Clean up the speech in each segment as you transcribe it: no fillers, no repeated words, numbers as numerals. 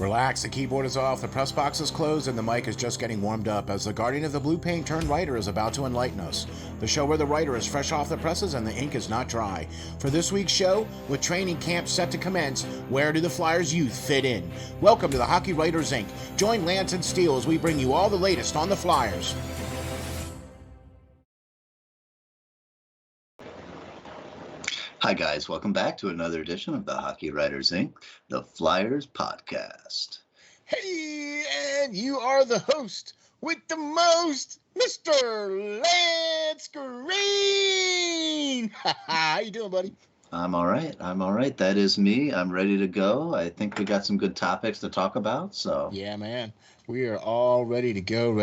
Relax, the keyboard is off, the press box is closed, and the mic is just getting warmed up as the guardian of the blue paint turned writer is about to enlighten us. The show where the writer is fresh off the presses and the ink is not dry. For this week's show, with training camp set to commence, where do the Flyers youth fit in? Welcome to the Hockey Writers Inc. Join Lance and Steel as we bring you all the latest on the Flyers. Hi guys, welcome back to another edition of the Hockey Writers Inc., the Flyers podcast. Hey, and you are the host with the most, Mr. Lance Green. How you doing, buddy? I'm all right. That is me. I'm ready to go. I think we got some good topics to talk about, so. Yeah, man. We are all ready to go.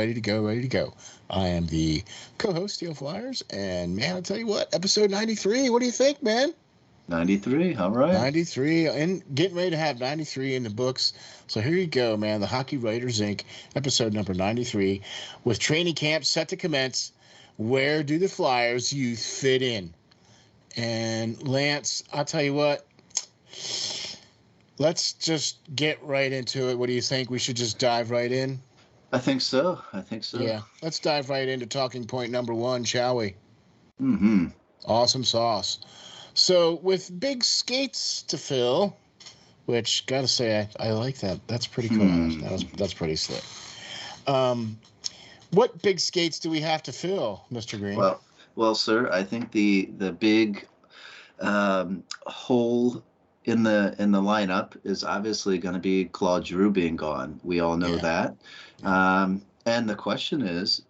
I am the co-host, SteelFlyers, and man, I'll tell you what, episode 93, what do you think, man? 93, all right. 93, and getting ready to have 93 in the books. So here you go, man, the Hockey Writers Inc., episode number 93, with training camp set to commence. Where do the Flyers youth fit in? And Lance, I'll tell you what, let's just get right into it. What do you think? We should just dive right in? I think so. Yeah, let's dive right into talking point number one, shall we? Mm-hmm. Awesome sauce. So with big skates to fill, which gotta say I like that. That's pretty cool. That's pretty slick. What big skates do we have to fill, Mr. Green? Well, sir, I think the big hole in the lineup is obviously going to be Claude Giroux being gone. We all know that. And the question is,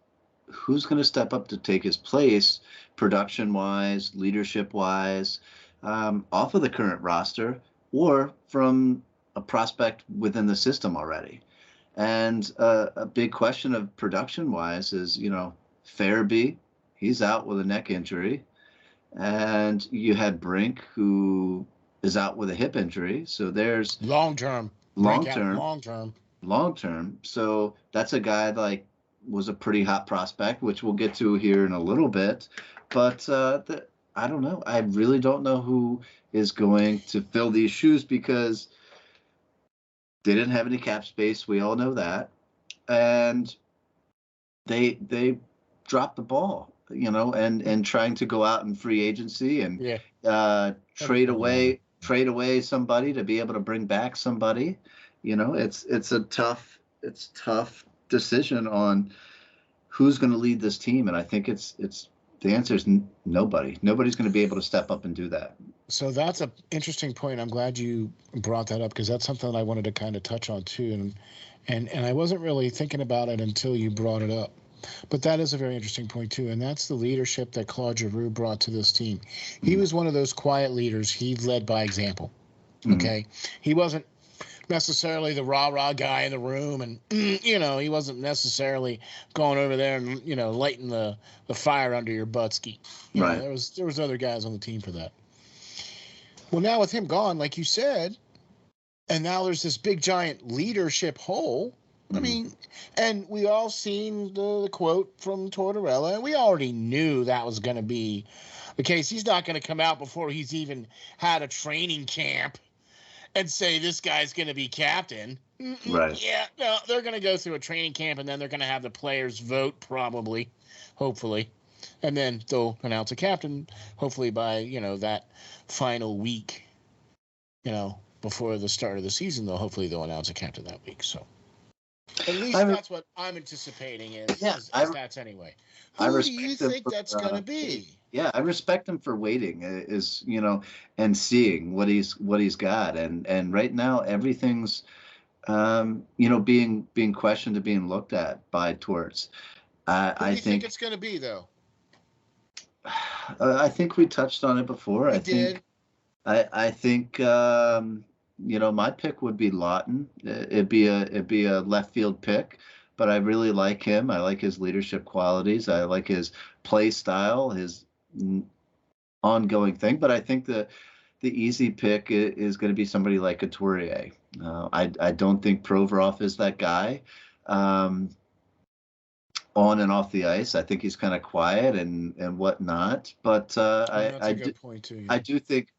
who's going to step up to take his place, production-wise, leadership-wise, off of the current roster, or from a prospect within the system already? And a big question of production-wise is, Farabee, he's out with a neck injury. And you had Brink, who is out with a hip injury. So there's long term. So that's a guy like was a pretty hot prospect, which we'll get to here in a little bit. But I don't know. I really don't know who is going to fill these shoes because they didn't have any cap space. We all know that. And they dropped the ball, and trying to go out in free agency and trade away somebody to be able to bring back somebody. It's a tough decision on who's going to lead this team, and I think it's the answer is nobody. Nobody's going to be able to step up and do that. So that's an interesting point. I'm glad you brought that up because that's something that I wanted to kind of touch on too, and I wasn't really thinking about it until you brought it up. But that is a very interesting point, too, and that's the leadership that Claude Giroux brought to this team. He was one of those quiet leaders. He led by example, okay? He wasn't necessarily the rah-rah guy in the room, and, he wasn't necessarily going over there and, lighting the fire under your butt ski. Right. There was other guys on the team for that. Well, now with him gone, like you said, and now there's this big, giant leadership hole. I mean, and we all seen the quote from Tortorella, and we already knew that was going to be the case. He's not going to come out before he's even had a training camp and say this guy's going to be captain. Right. Yeah, no, they're going to go through a training camp, and then they're going to have the players vote, probably, hopefully, and then they'll announce a captain, hopefully by, that final week, before the start of the season, they'll announce a captain that week, so. At least that's what I'm anticipating is that's anyway. Who do you think that's going to be? Yeah, I respect him for waiting, and seeing what he's got, and right now everything's, being questioned and being looked at by Torts. Who do you think it's going to be though? I think we touched on it before. I think my pick would be Lawton. It'd be a left field pick, but I really like him. I like his leadership qualities. I like his play style, his ongoing thing. But I think the easy pick is going to be somebody like Couturier. I don't think Provorov is that guy. On and off the ice, I think he's kind of quiet and whatnot. But I do think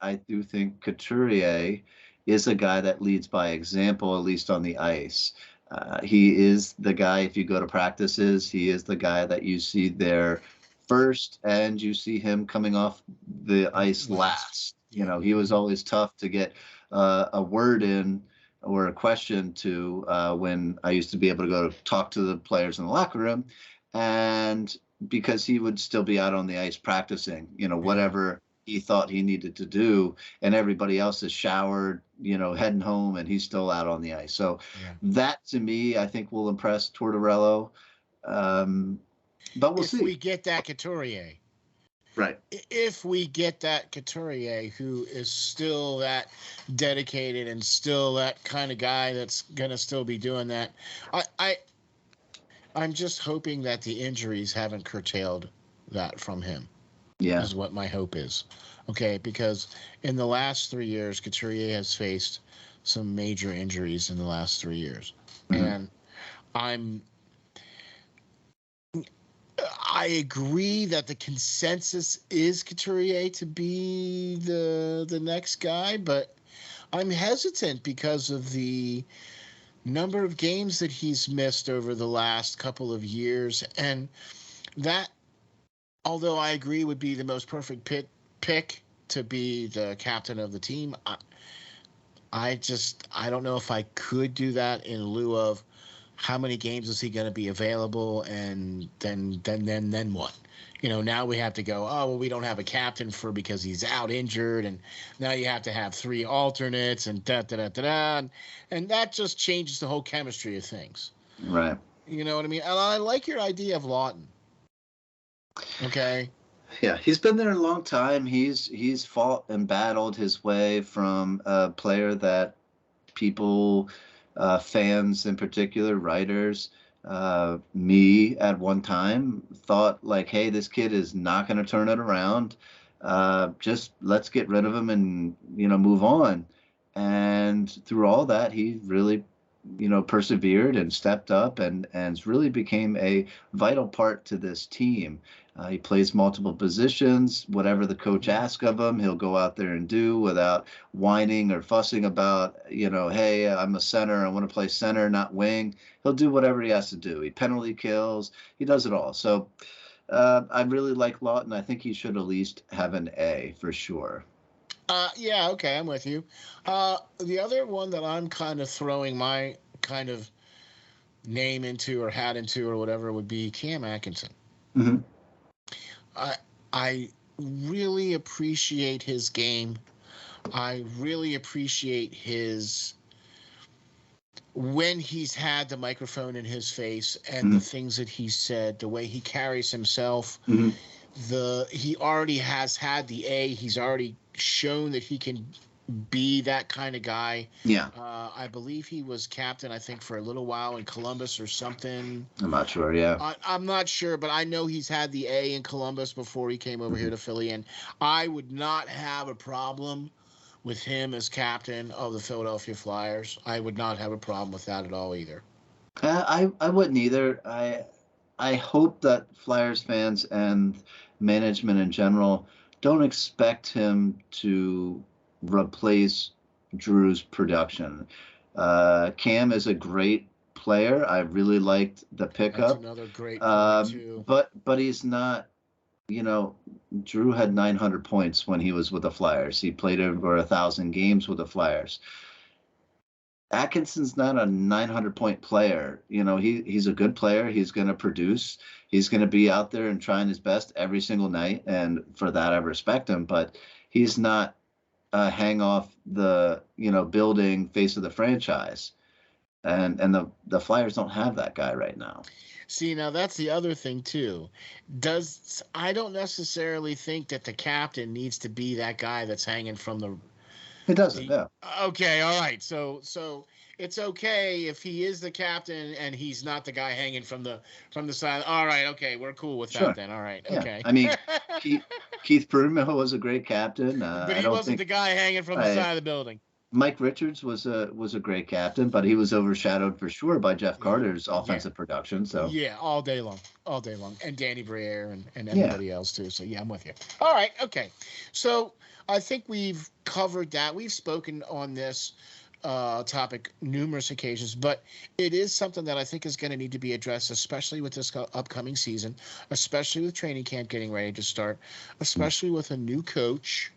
Couturier is a guy that leads by example, at least on the ice. He is the guy, if you go to practices, he is the guy that you see there first, and you see him coming off the ice last. Yeah. He was always tough to get a word in or a question to when I used to be able to go talk to the players in the locker room. And because he would still be out on the ice practicing, whatever he thought he needed to do, and everybody else is showered, heading home, and he's still out on the ice. So that, to me, I think will impress Tortorello. But we'll see. If we get that Couturier. Right. If we get that Couturier, who is still that dedicated and still that kind of guy that's going to still be doing that, I'm just hoping that the injuries haven't curtailed that from him. Yeah. Is what my hope is. Okay, because in the last 3 years, Couturier has faced some major injuries in the last 3 years. And I agree that the consensus is Couturier to be the next guy, but I'm hesitant because of the number of games that he's missed over the last couple of years, and that, although I agree would be the most perfect pick to be the captain of the team, I don't know if I could do that in lieu of how many games is he going to be available, and then what? Now we have to go, oh, well, we don't have a captain because he's out injured, and now you have to have 3 alternates, and and that just changes the whole chemistry of things. Right. You know what I mean? And I like your idea of Lawton. Okay. Yeah, he's been there a long time. He's fought and battled his way from a player that people, fans in particular, writers, me at one time thought like, hey, this kid is not going to turn it around. Just let's get rid of him and move on. And through all that, he really persevered and stepped up and really became a vital part to this team. He plays multiple positions. Whatever the coach asks of him, he'll go out there and do without whining or fussing about, hey, I'm a center. I want to play center, not wing. He'll do whatever he has to do. He penalty kills. He does it all. So I really like Lawton. I think he should at least have an A for sure. Yeah, okay, I'm with you. The other one that I'm kind of throwing my kind of name into or hat into or whatever would be Cam Atkinson. Mm-hmm. I really appreciate his game. I really appreciate when he's had the microphone in his face and the things that he said, the way he carries himself. He already has had the A. He's already shown that he can be that kind of guy. Yeah. I believe he was captain, I think, for a little while in Columbus or something. I'm not sure, yeah. I'm not sure, but I know he's had the A in Columbus before he came over here to Philly, and I would not have a problem with him as captain of the Philadelphia Flyers. I would not have a problem with that at all either. I wouldn't either. I hope that Flyers fans and management in general don't expect him to replace Drew's production. Cam is a great player. I really liked the pickup. That's another great point too. But he's not. Drew had 900 points when he was with the Flyers. He played over 1,000 games with the Flyers. Atkinson's not a 900-point player. He's a good player. He's going to produce. He's going to be out there and trying his best every single night, and for that I respect him. But he's not hang off the building face of the franchise, and the Flyers don't have that guy right now. See, now that's the other thing too. I don't necessarily think that the captain needs to be that guy that's hanging from the. It doesn't. No. Okay, all right. So it's okay if he is the captain and he's not the guy hanging from the side. All right, okay, we're cool with that then. All right, yeah. Okay. I mean, Keith Prunmill was a great captain, but he wasn't the guy hanging from the side of the building. Mike Richards was a great captain, but he was overshadowed for sure by Jeff Carter's Yeah. offensive production. So Yeah, all day long, and Danny Briere and yeah, everybody else too. So yeah, I'm with you. All right, okay. So I think we've covered that. We've spoken on this topic numerous occasions, but it is something that I think is going to need to be addressed, especially with this upcoming season, especially with training camp getting ready to start, especially with a new coach,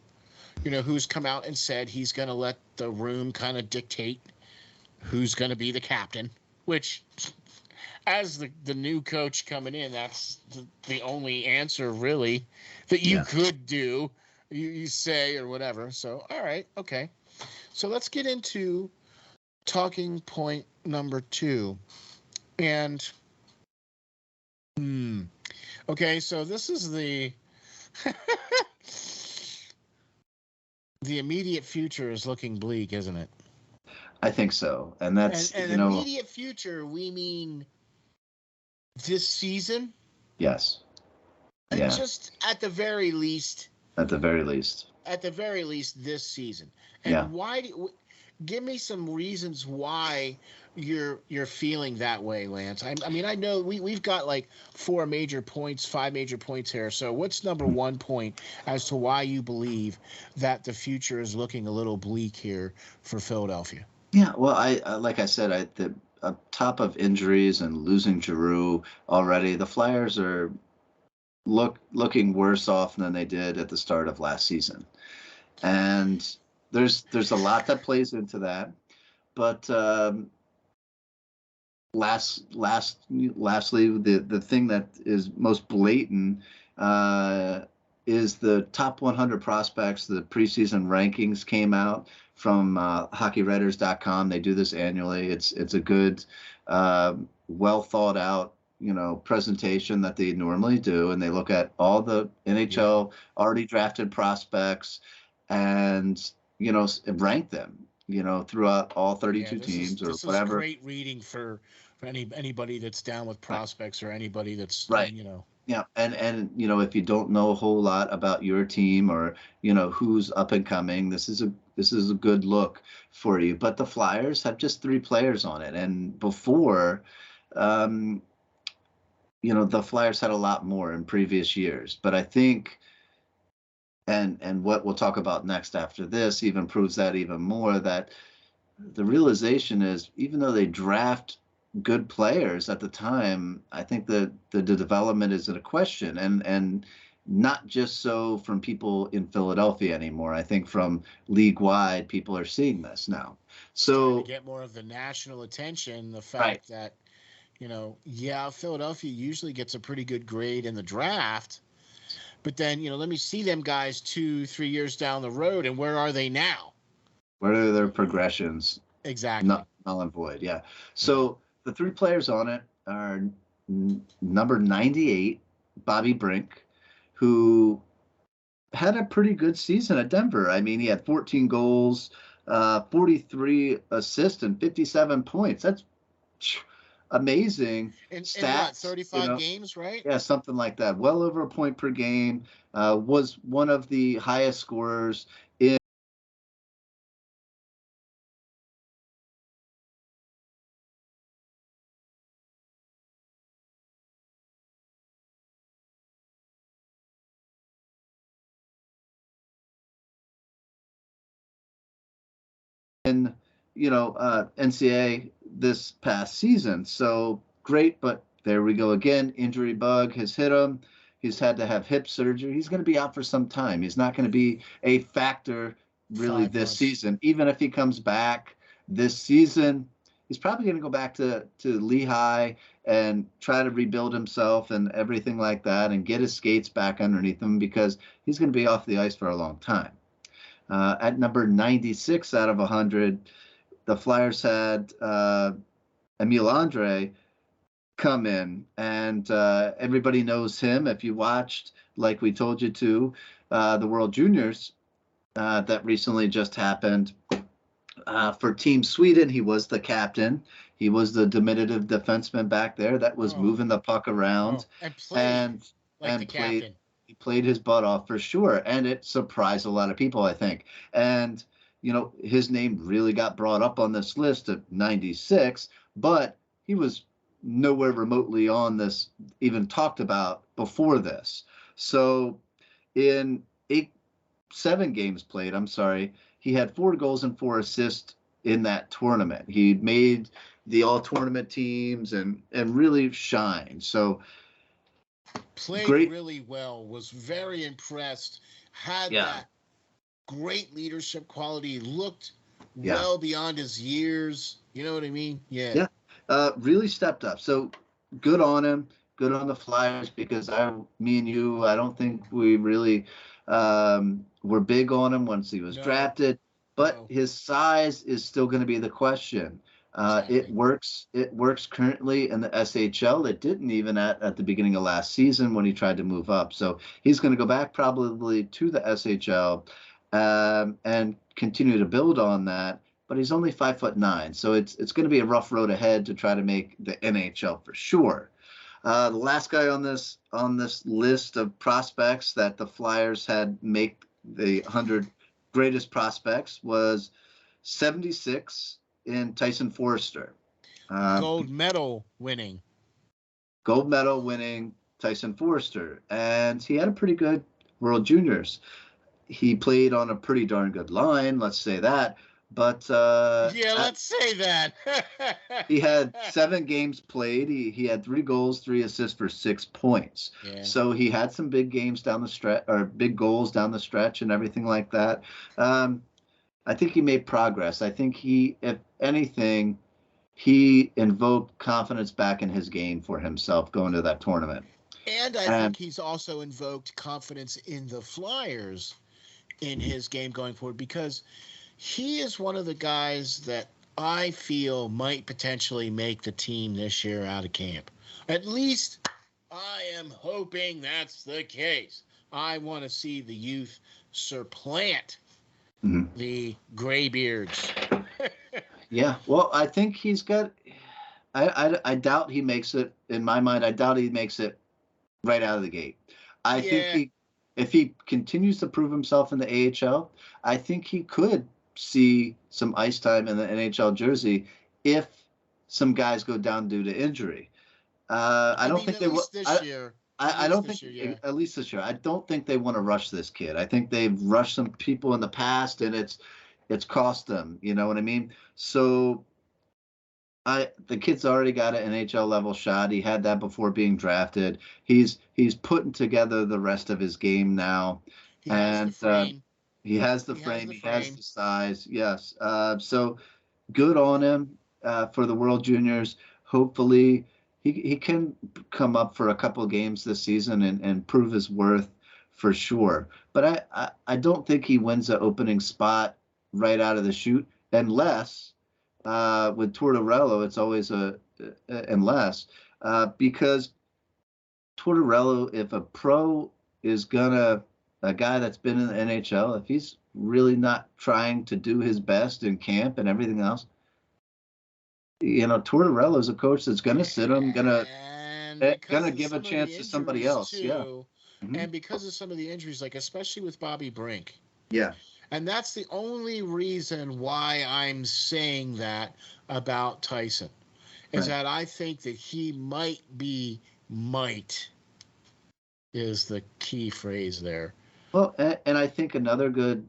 who's come out and said he's going to let the room kind of dictate who's going to be the captain, which as the new coach coming in, that's the only answer really that you yeah. could do. You say or whatever. So, all right, okay. So let's get into talking point number 2. And, okay, so this is the the immediate future is looking bleak, isn't it? I think so, and that's And immediate future, we mean this season, yes, and yeah, just at the very least, at the very least, this season. yeah. And why give me some reasons why you're feeling that way, Lance. I mean, I know we've got like 5 major points here. So what's number 1 point as to why you believe that the future is looking a little bleak here for Philadelphia? Yeah, well, I like I said, the top of injuries and losing Giroux already, the Flyers are looking worse off than they did at the start of last season, and there's a lot that plays into that, but lastly, the thing that is most blatant is the top 100 prospects. The preseason rankings came out from HockeyWriters.com. They do this annually. It's a good, well thought out, presentation that they normally do, and they look at all the NHL already drafted prospects, and rank them, throughout all 32 teams or this is whatever. great reading for anybody that's down with prospects or anybody that's Right. Yeah, and if you don't know a whole lot about your team or who's up and coming, this is a good look for you. But the Flyers have just 3 players on it, and before, the Flyers had a lot more in previous years. But I think, and what we'll talk about next after this even proves that even more, that the realization is, even though they draft good players at the time, I think that the development is a question, and not just so from people in Philadelphia anymore. I think from league wide, people are seeing this now. So to get more of the national attention, the right, fact that Philadelphia usually gets a pretty good grade in the draft, but then let me see them guys 2-3 years down the road, and where are they now? what are their progressions? Exactly. Null and void. Yeah. So the 3 players on it are number 98, Bobby Brink, who had a pretty good season at Denver. I mean, he had 14 goals, 43 assists, and 57 points. That's amazing In what, stats. 35 games, right? Yeah, something like that. Well over a point per game. Was one of the highest scorers in NCAA this past season. So great, but there we go again. Injury bug has hit him. He's had to have hip surgery. He's going to be out for some time. He's not going to be a factor really 5 this months. season. Even if he comes back this season, he's probably going to go back to Lehigh and try to rebuild himself and everything like that, and get his skates back underneath him, because he's going to be off the ice for a long time. At number 96 out of 100, the Flyers had Emil Andre come in, and everybody knows him. If you watched, like we told you to, the World Juniors that recently just happened for Team Sweden, he was the captain. He was the diminutive defenseman back there that was moving the puck around, and played like and the played. captain. He played his butt off for sure, and it surprised a lot of people, I think. And his name really got brought up on this list of 96, but he was nowhere remotely on this, even talked about before this. So in 7 games played, I'm sorry, he had 4 goals and 4 assists in that tournament. He made the all tournament teams and really shined. So Played great. really well, was very impressed, had Yeah. that great leadership quality, looked Yeah. well beyond his years. You know what I mean? Yeah. Yeah. Really stepped up. So good on him. Good on the Flyers, because me and you, I don't think we really were big on him once he was No. drafted. But No. his size is still going to be the question. It Exactly. works. It works currently in the SHL. It didn't even at the beginning of last season when he tried to move up. So he's going to go back probably to the SHL and continue to build on that. But he's only 5'9", so it's going to be a rough road ahead to try to make the NHL for sure. The last guy on this list of prospects that the Flyers had make the 100 greatest prospects was 76 in Tyson Forster. Gold medal winning. Gold medal winning Tyson Forster. And he had a pretty good World Juniors. He played on a pretty darn good line, let's say that. But yeah, let's say that. he had 7 games played. He had 3 goals, 3 assists for 6 points. Yeah. So he had some big games down the stretch, or big goals down the stretch, and everything like that. I think he made progress. I think if anything, he invoked confidence back in his game for himself going to that tournament. And I think he's also invoked confidence in the Flyers in his game going forward, because he is one of the guys that I feel might potentially make the team this year out of camp. At least I am hoping that's the case. I want to see the youth supplant the graybeards. Yeah, well, I think he's got. I doubt he makes it. In my mind, I doubt he makes it right out of the gate. I think if he continues to prove himself in the AHL, I think he could see some ice time in the NHL jersey if some guys go down due to injury. I don't think at they will. least this year. I don't think at least this year. I don't think they want to rush this kid. I think they've rushed some people in the past, and it's cost them. You know what I mean? So the kid's already got an NHL level shot. He had that before being drafted. He's putting together the rest of his game now, he has the frame. He has the frame. He has the size. Yes. So good on him for the World Juniors. Hopefully, he can come up for a couple of games this season and prove his worth for sure. But I don't think he wins the opening spot right out of the chute, unless with Tortorella, it's always unless because Tortorella, if a pro is a guy that's been in the NHL, if he's really not trying to do his best in camp and everything else, Tortorella is a coach that's going to sit him, going to give a chance to somebody else. Too, yeah. And because of some of the injuries, like especially with Bobby Brink. Yeah. And that's the only reason why I'm saying that about Tyson, is that I think that he might is the key phrase there. Well, and I think another good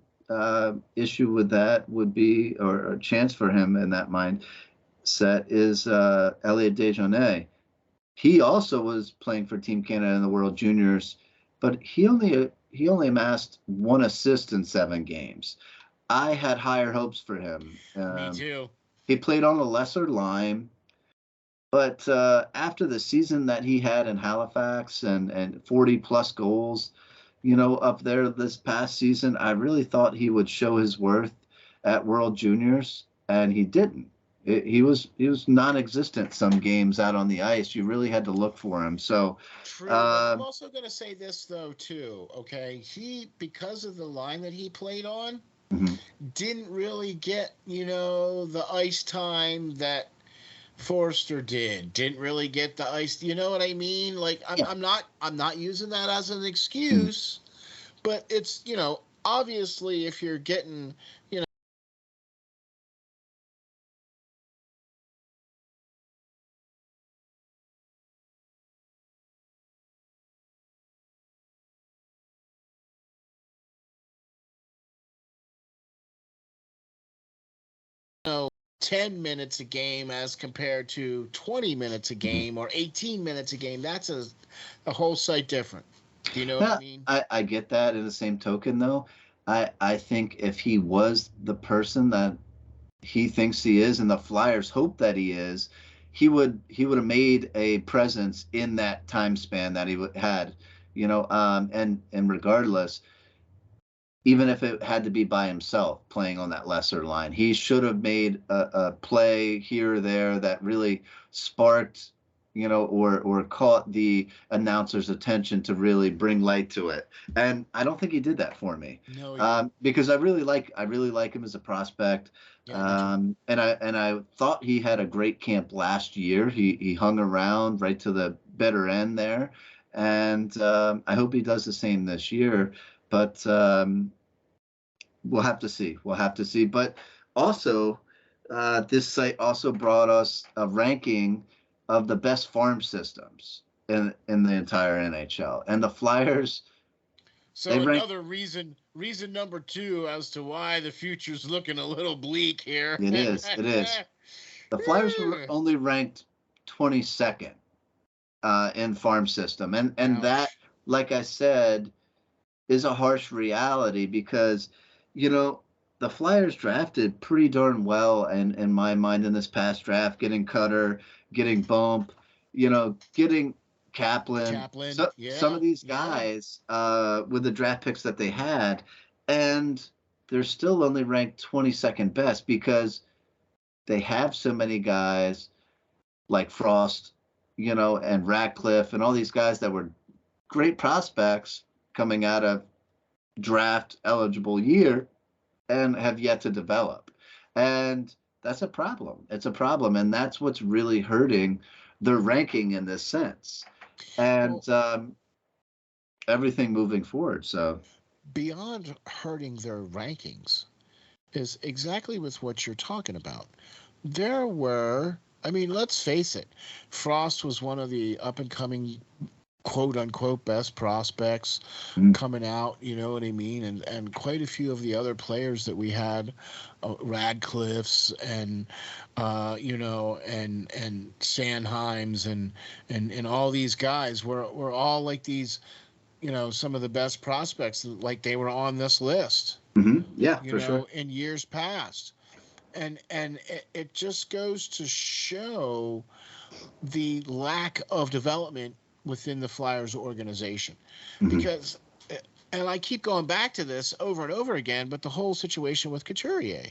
issue with that would be, or a chance for him in that mindset, is Elliot Desjardins. He also was playing for Team Canada in the World Juniors, but he only amassed 1 assist in 7 games. I had higher hopes for him. Me too. He played on a lesser line, but after the season that he had in Halifax and 40-plus goals, up there this past season, I really thought he would show his worth at World Juniors, and he didn't. He was non-existent some games out on the ice. You really had to look for him. So true. I'm also going to say this though too. Okay, he, because of the line that he played on, didn't really get the ice time that Forster didn't really get the ice. You know what I mean? Like I'm not using that as an excuse, but it's obviously if you're getting 10 minutes a game as compared to 20 minutes a Mhm. game or 18 minutes a game. That's a whole sight different. Do you know what I Yeah, mean? I get that. In the same token, though, I think if he was the person that he thinks he is, and the Flyers hope that he is, he would have made a presence in that time span that he had, and regardless, even if it had to be by himself playing on that lesser line, he should have made a play here or there that really sparked, or caught the announcer's attention to really bring light to it. And I don't think he did that for me, No, he didn't. because I really like him as a prospect. Yeah, me too. And I thought he had a great camp last year. He hung around right to the bitter end there, and I hope he does the same this year. But we'll have to see. We'll have to see. But also, this site also brought us a ranking of the best farm systems in the entire NHL, and the Flyers, they So rank. another reason number two as to why the future's looking a little bleak here. It is. It is. The Flyers were only ranked 22nd in farm system, and that, Ouch. like I said, is a harsh reality because, you know, the Flyers drafted pretty darn well in my mind in this past draft, getting Cutter, getting Bump, getting Kaplan. Kaplan. So some Yeah. of these Yeah. guys with the draft picks that they had, and they're still only ranked 22nd best because they have so many guys like Frost, and Ratcliffe and all these guys that were great prospects coming out of draft eligible year and have yet to develop. And that's a problem. It's a problem. And that's what's really hurting their ranking in this sense. Well, And everything moving forward. So, beyond hurting their rankings is exactly with what you're talking about. There were, I mean, let's face it, Frost was one of the up and coming quote unquote best prospects mm, coming out, you know what I mean? And quite a few of the other players that we had, Radcliffe's and and Sandheims and all these guys were all like these, some of the best prospects, like they were on this list, yeah, for sure. in years past. And it just goes to show the lack of development within the Flyers organization. Hmm. Because, and I keep going back to this over and over again, but the whole situation with Couturier,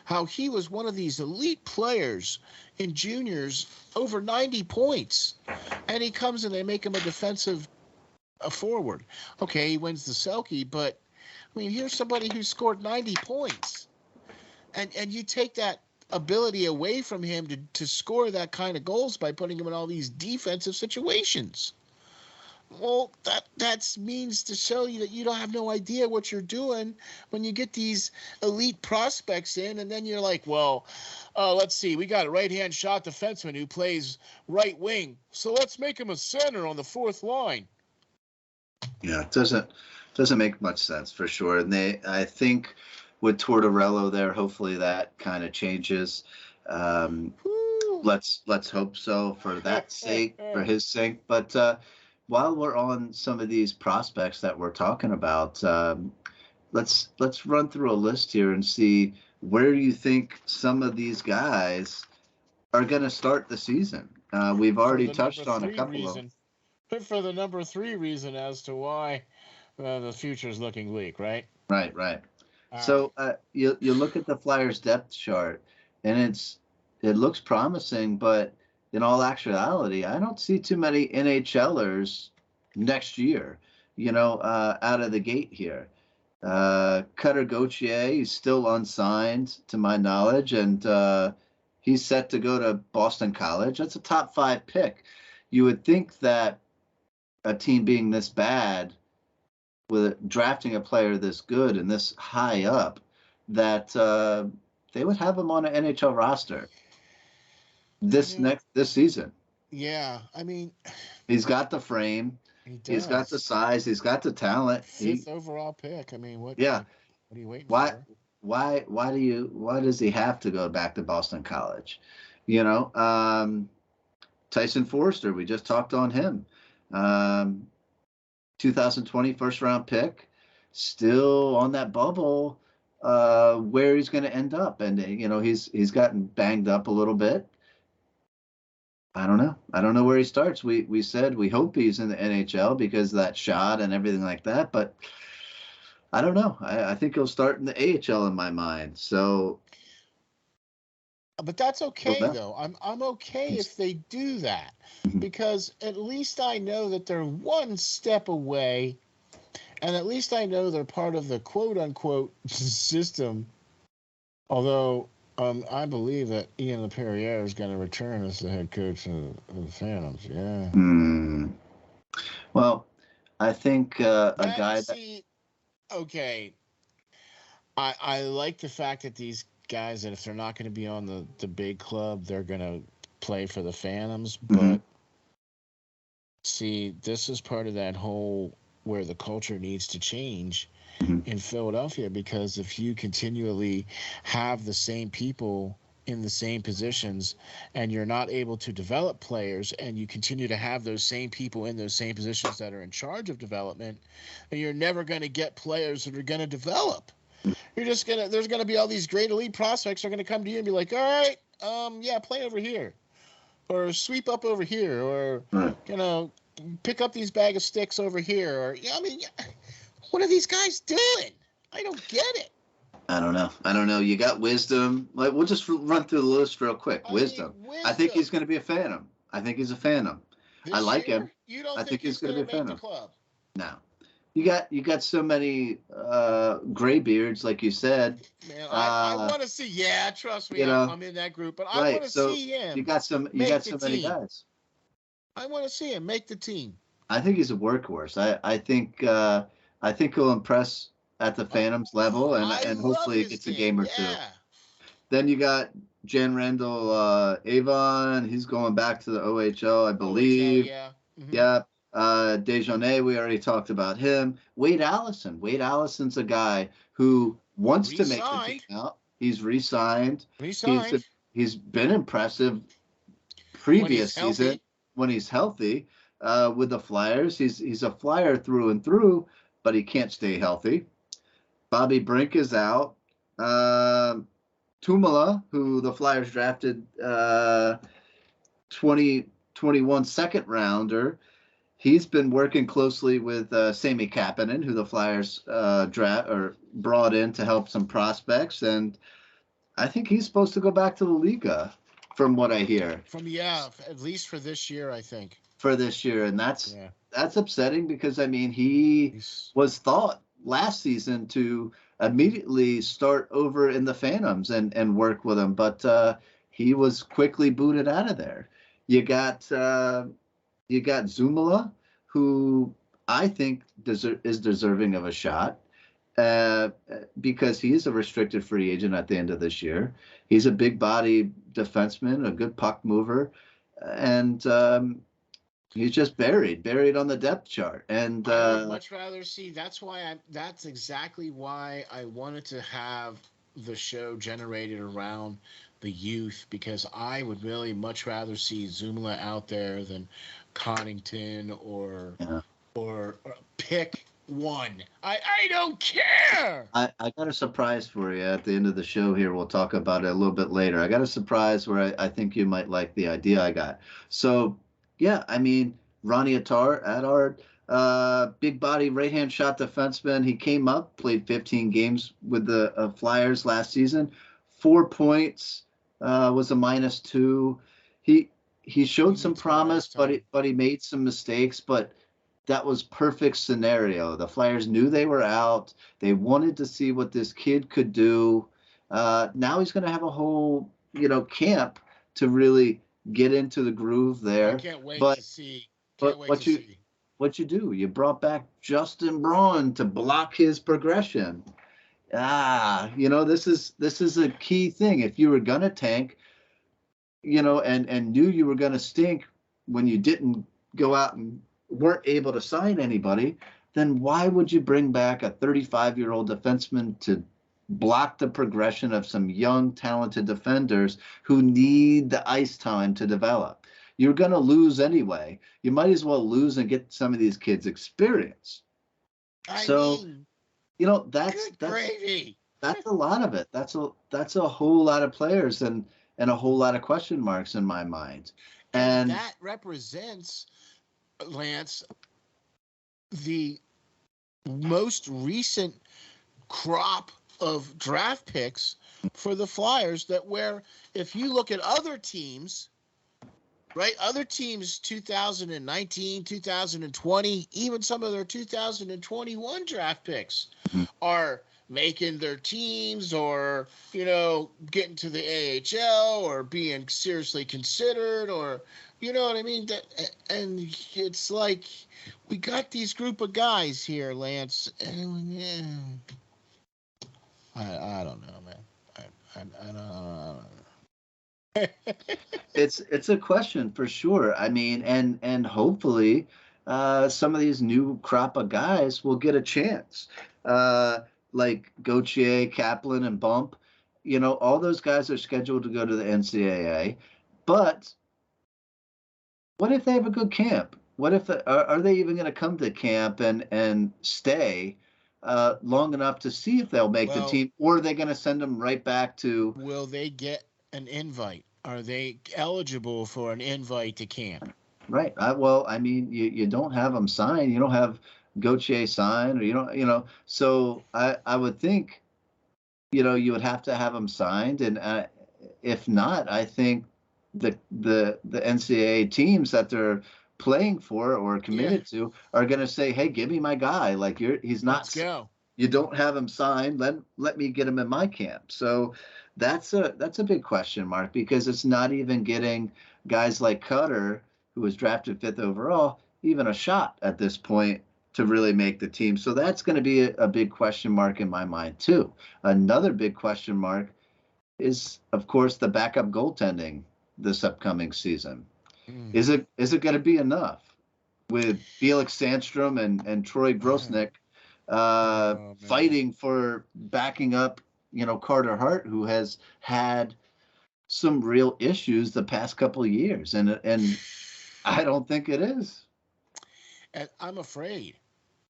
how he was one of these elite players in juniors, over 90 points, and he comes and they make him a defensive forward. Okay, he wins the Selkie, but I mean, here's somebody who scored 90 points, and you take that ability away from him to score that kind of goals by putting him in all these defensive situations. Well, that means to show you that you don't have no idea what you're doing when you get these elite prospects in, and then you're like, well, let's see, we got a right-hand shot defenseman who plays right wing, so let's make him a center on the fourth line. Yeah, it doesn't make much sense for sure. And I think with Tortorella there, hopefully that kind of changes. Um, let's hope so for that sake, for his sake. But while we're on some of these prospects that we're talking about, let's run through a list here and see where you think some of these guys are going to start the season. We've For already the number touched on a three couple of. reason, for the number three reason as to why the future is looking bleak, right? Right, right. All right. So you look at the Flyers depth chart, and it looks promising, but in all actuality, I don't see too many NHLers next year. Out of the gate here. Cutter Gauthier is still unsigned, to my knowledge, and he's set to go to Boston College. That's a top 5 pick. You would think that a team being this bad with drafting a player this good and this high up, that they would have him on an NHL roster You this know, this season. yeah. I mean, He's got the frame, he he's got the does. size, he's got the talent. Fifth overall pick. I mean, Yeah, what are you waiting why for? why does he have to go back to Boston College? You know, Tyson Forrester, we just talked on him. Um, 2020 first round pick, still on that bubble, where he's going to end up. And, he's gotten banged up a little bit. I don't know. I don't know where he starts. We said we hope he's in the NHL because of that shot and everything like that. But I don't know. I think he'll start in the AHL in my mind. So, But that's okay well, though. I'm okay if they do that, because at least I know that they're one step away, and at least I know they're part of the quote unquote system. Although I believe that Ian LaPerriere is going to return as the head coach of the Phantoms. Yeah. Well, I think a guy that. Okay. I like the fact that these guys, that if they're not going to be on the big club, they're going to play for the Phantoms. But see, this is part of that whole where the culture needs to change in Philadelphia, because if you continually have the same people in the same positions and you're not able to develop players, and you continue to have those same people in those same positions that are in charge of development, then you're never going to get players that are going to develop. There's gonna be all these great elite prospects are gonna come to you and be like, all right, yeah, play over here, or sweep up over here, or pick up these bag of sticks over here, or what are these guys doing? I don't get it. I don't know. You got Wisdom. Like, we'll just run through the list real quick. Wisdom. I think he's going to be a Phantom. I think he's a Phantom. I like him. You don't I think he's going to be a Phantom? The club? No. You got so many graybeards, like you said. Man, I want to see. Yeah, trust me, I'm in that group, but I want to see him. You got so many guys. I want to see him make the team. I think he's a workhorse. I think he'll impress at the Phantoms level, and hopefully gets a game or two. Then you got Jan Randall Avon. He's going back to the OHL, I believe. Yeah. Dejournay, we already talked about him. Wade Allison. Wade Allison's a guy who wants to make the team out. He's re-signed. He's been impressive previous season when he's healthy with the Flyers. He's a Flyer through and through, but he can't stay healthy. Bobby Brink is out. Tumala, who the Flyers drafted 2021 second rounder, he's been working closely with Sami Kapanen, who the Flyers brought in to help some prospects, and I think he's supposed to go back to the Liga, from what I hear. At least for this year, I think. For this year, and that's upsetting, because he was thought last season to immediately start over in the Phantoms and work with them, but he was quickly booted out of there. You got Zumala, who I think is deserving of a shot, because he's a restricted free agent at the end of this year. He's a big body defenseman, a good puck mover, and he's just buried on the depth chart. And I would much rather see. That's exactly why I wanted to have the show generated around the youth, because I would really much rather see Zumala out there than Connington or pick one. I don't care. I got a surprise for you at the end of the show here. We'll talk about it a little bit later. I got a surprise where I think you might like the idea I got. So, yeah, Ronnie Attard, big body right-hand shot defenseman. He came up, played 15 games with the Flyers last season. 4 points, was a -2. He showed some promise, but he made some mistakes. But that was perfect scenario. The Flyers knew they were out. They wanted to see what this kid could do. Now he's going to have a whole camp to really get into the groove there. I can't wait to see. What you do? You brought back Justin Braun to block his progression. This is a key thing. If you were gonna tank, and knew you were gonna stink when you didn't go out and weren't able to sign anybody, then why would you bring back a 35-year-old defenseman to block the progression of some young, talented defenders who need the ice time to develop. You're going to lose anyway. You might as well lose and get some of these kids experience. So, Good gravy. That's a lot of it. That's a whole lot of players and a whole lot of question marks in my mind. And that represents, Lance, the most recent crop of draft picks for the Flyers, that where if you look at other teams, right, other teams 2019, 2020, even some of their 2021 draft picks are making their teams, or getting to the AHL, or being seriously considered, or you know what I mean. And it's like we got these group of guys here, Lance, and I don't know, man. I don't know. It's a question for sure. I mean, and hopefully some of these new crop of guys will get a chance. Like Gauthier, Kaplan, and Bump. All those guys are scheduled to go to the NCAA. But what if they have a good camp? What if are they even going to come to camp and stay long enough to see if they'll make the team, or are they going to send them right back to? Will they get an invite? Are they eligible for an invite to camp? Right. I mean, you don't have them sign. You don't have Gauthier sign, or you don't. So I would think, you would have to have them signed, and if not, I think the NCAA teams that they're playing for or committed to are going to say, "Hey, give me my guy. Like he's not. Let's go. You don't have him signed. Let me get him in my camp." So that's a big question mark, because it's not even getting guys like Cutter, who was drafted 5th overall, even a shot at this point to really make the team. So that's going to be a big question mark in my mind too. Another big question mark is, of course, the backup goaltending this upcoming season. Is it going to be enough with Felix Sandstrom and Troy Grosnick fighting for backing up, Carter Hart, who has had some real issues the past couple of years, and I don't think it is. And I'm afraid,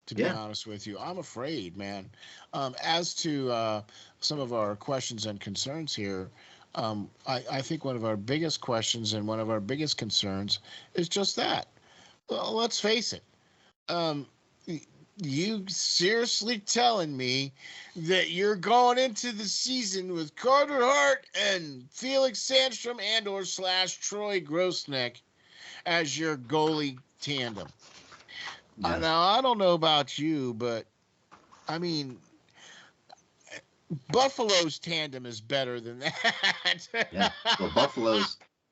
to be honest with you. I'm afraid, man. As to some of our questions and concerns here, I think one of our biggest questions and one of our biggest concerns is just that. Well, let's face it. You seriously telling me that you're going into the season with Carter Hart and Felix Sandstrom and/or / Troy Grosnick as your goalie tandem? Yeah. Now, I don't know about you, but I mean, Buffalo's tandem is better than that. Yeah. Well,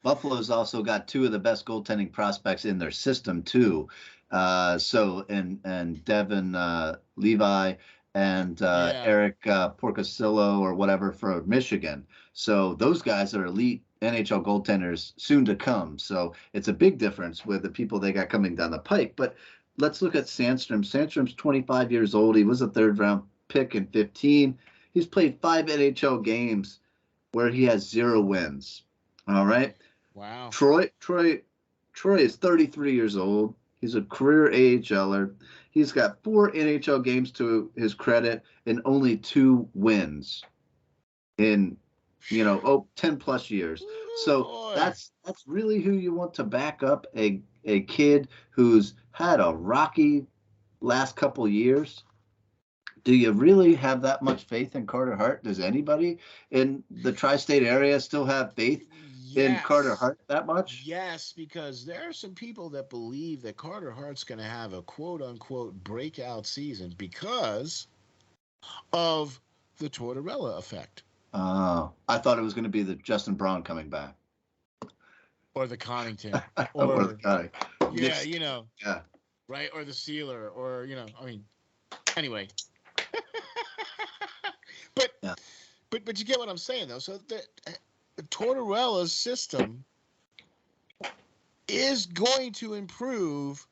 Buffalo's also got 2 of the best goaltending prospects in their system too. And Devin Levi and Eric Porcasillo or whatever for Michigan. So those guys are elite NHL goaltenders soon to come. So it's a big difference with the people they got coming down the pike. But let's look at Sandstrom. Sandstrom's 25 years old. He was a 3rd-round pick in 2015. He's played 5 NHL games where he has 0 wins. All right. Wow. Troy is 33 years old. He's a career AHLer. He's got 4 NHL games to his credit and only 2 wins in 10 plus years. So that's really who you want to back up a kid who's had a rocky last couple years. Do you really have that much faith in Carter Hart? Does anybody in the tri-state area still have faith in Carter Hart that much? Yes, because there are some people that believe that Carter Hart's going to have a quote-unquote breakout season because of the Tortorella effect. Oh, I thought it was going to be the Justin Braun coming back. Or the Connington. or the Connington. Yeah, Yeah. Right, or the Sealer, or, anyway. But you get what I'm saying, though. So the Tortorella's system is going to improve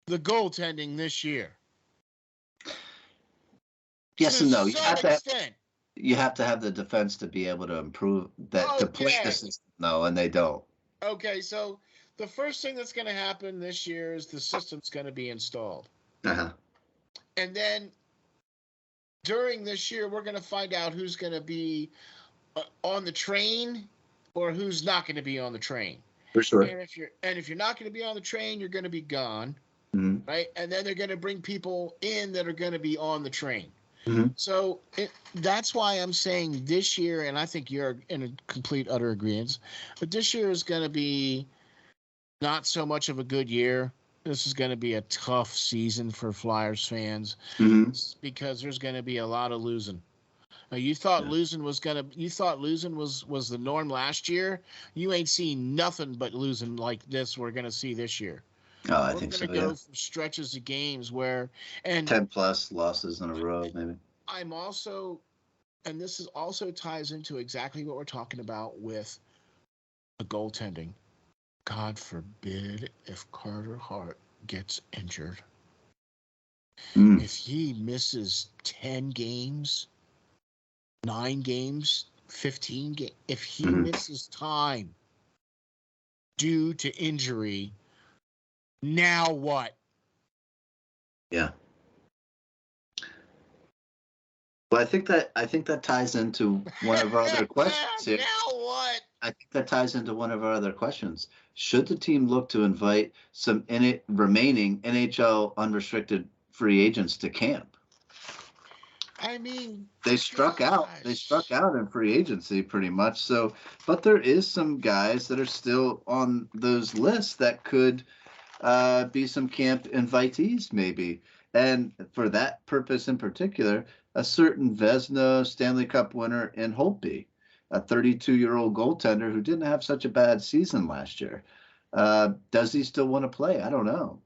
the goaltending this year. Yes and no. you have to have the defense to be able to improve that to play the Okay. system, though, and they don't. Okay, so the first thing that's going to happen this year is the system's going to be installed. Uh-huh. And then during this year, we're going to find out who's going to be on the train or who's not going to be on the train. For sure. And if you're not going to be on the train, you're going to be gone, right? And then they're going to bring people in that are going to be on the train. So that's why I'm saying this year, and I think you're in a complete utter agreement, but this year is going to be not so much of a good year. This is going to be a tough season for Flyers fans because there's going to be a lot of losing. Now, you thought losing was the norm last year. You ain't seen nothing but losing like this we're going to see this year. Oh, I think so. We're going to go for stretches of games where 10+ losses in a row, maybe. I'm also, and this is also ties into exactly what we're talking about with the goaltending. God forbid if Carter Hart gets injured. If he misses 10 games, 9 games, 15 games, if he misses time due to injury, now what? Yeah. Well, I think that ties into one of our other questions here. Now what? I think that ties into one of our other questions. Should the team look to invite some remaining NHL unrestricted free agents to camp? I mean, they struck out in free agency pretty much. So, but there is some guys that are still on those lists that could be some camp invitees maybe. And for that purpose in particular, a certain Vezina Stanley Cup winner in Holtby, a 32-year-old goaltender who didn't have such a bad season last year. Does he still want to play? I don't know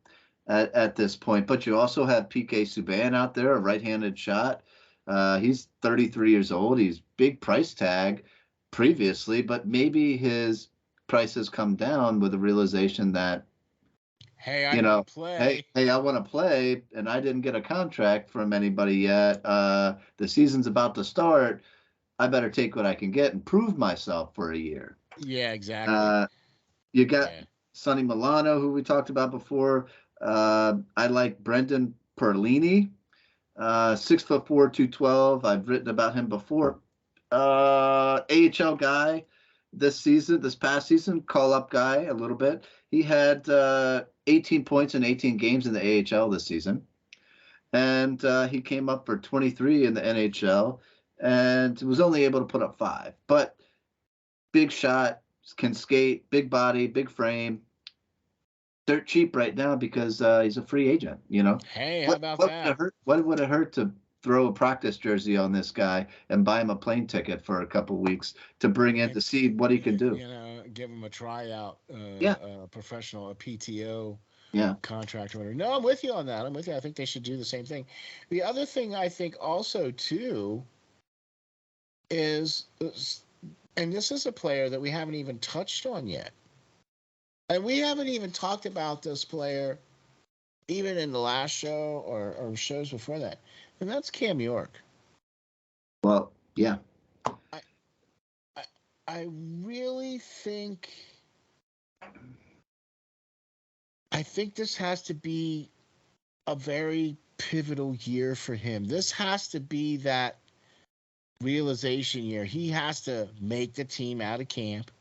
at this point. But you also have PK Subban out there, a right-handed shot. He's 33 years old. He's big price tag previously, but maybe his price has come down with the realization that, hey, I want to play. Hey, I want to play, and I didn't get a contract from anybody yet. The season's about to start. I better take what I can get and prove myself for a year. Yeah, exactly. You got Sonny Milano, who we talked about before. I like Brendan Perlini, 6'4", 212. I've written about him before. AHL guy this past season, call-up guy a little bit. He had 18 points in 18 games in the AHL this season. And he came up for 23 in the NHL and was only able to put up 5. But big shot, can skate, big body, big frame. Dirt cheap right now because he's a free agent, Hey, how about that? What would it hurt to throw a practice jersey on this guy and buy him a plane ticket for a couple weeks to bring in to see what he can do? Give him a tryout, a professional, a PTO contract or whatever. No, I'm with you on that. I think they should do the same thing. The other thing I think also, too, is, and this is a player that we haven't even touched on yet. And we haven't even talked about this player even in the last show or shows before that. And that's Cam York. Well, yeah. I really think this has to be a very pivotal year for him. This has to be that realization year. He has to make the team out of camp.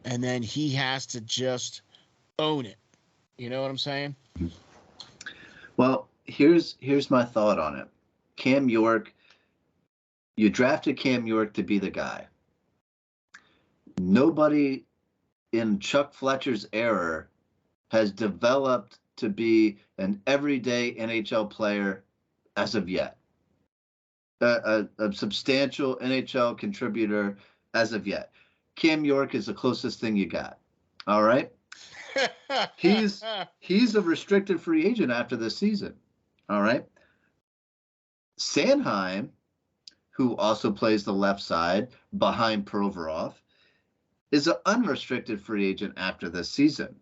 And then he has to just own it. You know what I'm saying? Well, here's my thought on it. Cam York, you drafted Cam York to be the guy. Nobody in Chuck Fletcher's era has developed to be an everyday NHL player as of yet. A substantial NHL contributor as of yet. Cam York is the closest thing you got. All right? He's a restricted free agent after this season. All right? Sanheim, who also plays the left side behind Provorov, is an unrestricted free agent after this season.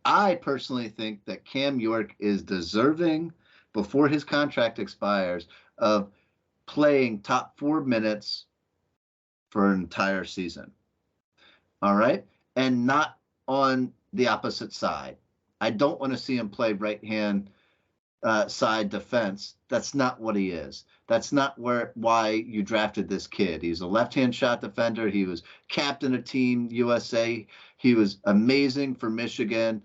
I personally think that Cam York is deserving, before his contract expires, of playing top 4 minutes for an entire season. All right? And not on the opposite side. I don't want to see him play right-hand side defense. That's not what he is. That's not why you drafted this kid. He's a left-hand shot defender. He was captain of Team USA. He was amazing for Michigan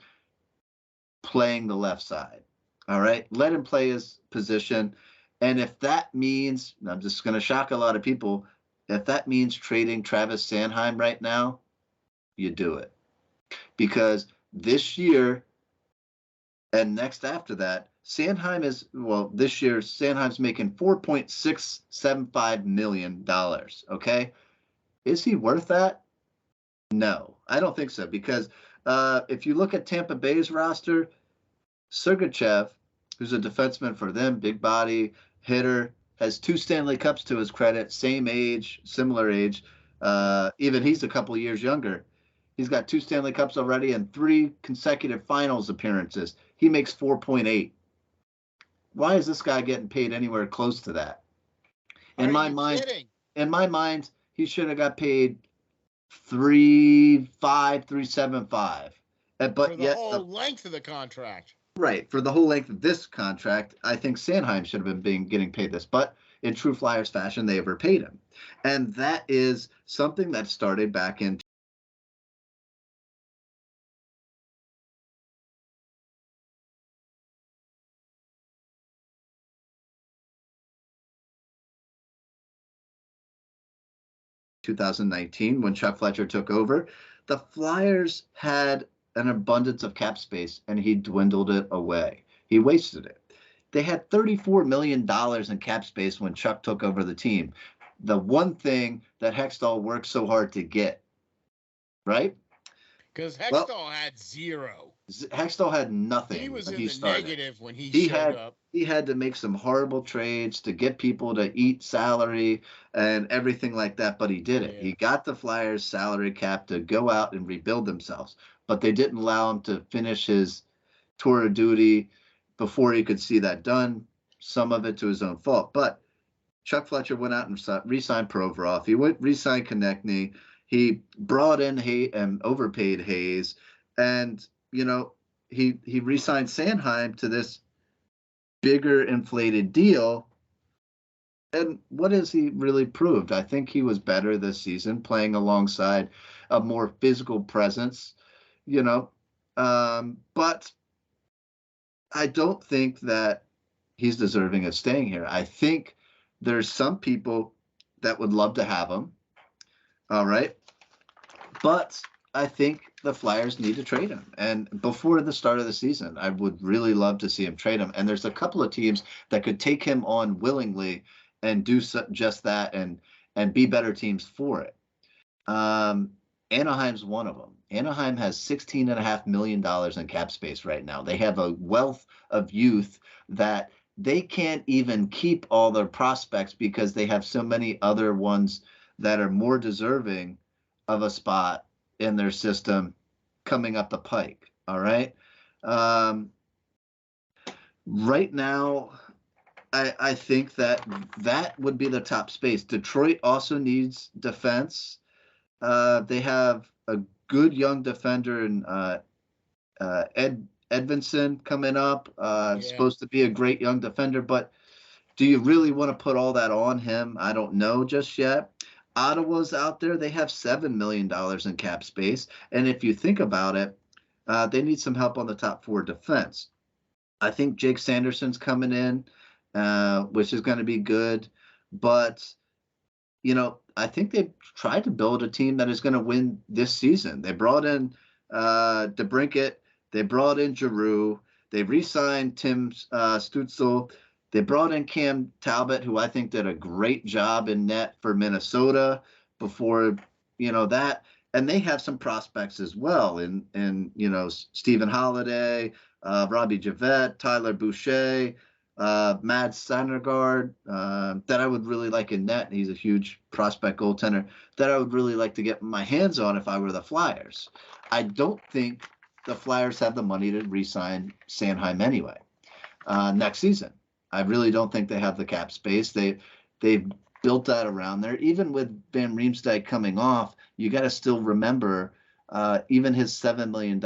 playing the left side. All right? Let him play his position. And if that means, I'm just going to shock a lot of people, if that means trading Travis Sanheim right now, you do it. Because this year and next after that, Sanheim this year, Sanheim's making $4.675 million. Okay. Is he worth that? No, I don't think so. Because if you look at Tampa Bay's roster, Sergachev, who's a defenseman for them, big body hitter, has 2 Stanley Cups to his credit, same age, similar age. Even he's a couple years younger. He's got 2 Stanley Cups already and 3 consecutive finals appearances. He makes 4.8. Why is this guy getting paid anywhere close to that? In my mind, he should have got paid 3.75. But for the whole length of the contract. Right, for the whole length of this contract, I think Sanheim should have been getting paid this. But in true Flyers fashion, they overpaid him. And that is something that started back in 2019 when Chuck Fletcher took over. The Flyers had an abundance of cap space, and he dwindled it away. He wasted it. They had $34 million in cap space when Chuck took over the team. The one thing that Hextall worked so hard to get, right? Because Hextall had zero. Hextall had nothing. He was in the negative when he showed up. He had to make some horrible trades to get people to eat salary and everything like that, but he did it. Yeah. He got the Flyers salary cap to go out and rebuild themselves, but they didn't allow him to finish his tour of duty before he could see that done, some of it to his own fault. But Chuck Fletcher went out and re-signed Provorov. He re-signed Konechny. He brought in and overpaid Hayes, and he re-signed Sanheim to this bigger inflated deal. And what has he really proved? I think he was better this season, playing alongside a more physical presence, but I don't think that he's deserving of staying here. I think there's some people that would love to have him. All right. But I think the Flyers need to trade him. And before the start of the season, I would really love to see him trade him. And there's a couple of teams that could take him on willingly and do just that and be better teams for it. Anaheim's one of them. Anaheim has $16.5 million in cap space right now. They have a wealth of youth that they can't even keep all their prospects because they have so many other ones that are more deserving of a spot in their system coming up the pike. All right. Right now, I think that would be the top space. Detroit also needs defense. They have a good young defender in Edvinson coming up. Supposed to be a great young defender, but do you really want to put all that on him? I don't know just yet. Ottawa's out there. They have $7 million in cap space. And if you think about it, they need some help on the top 4 defense. I think Jake Sanderson's coming in, which is going to be good. But, I think they've tried to build a team that is going to win this season. They brought in DeBrincat. They brought in Giroux. They re-signed Tim Stützle. They brought in Cam Talbot, who I think did a great job in net for Minnesota before, that. And they have some prospects as well in Stephen Holiday, Robbie Javette, Tyler Boucher, Mads Søndergaard, that I would really like in net. He's a huge prospect goaltender that I would really like to get my hands on if I were the Flyers. I don't think the Flyers have the money to re-sign Sanheim anyway next season. I really don't think they have the cap space. they've built that around there. Even with Van Riemsdyk coming off, you got to still remember, even his $7 million,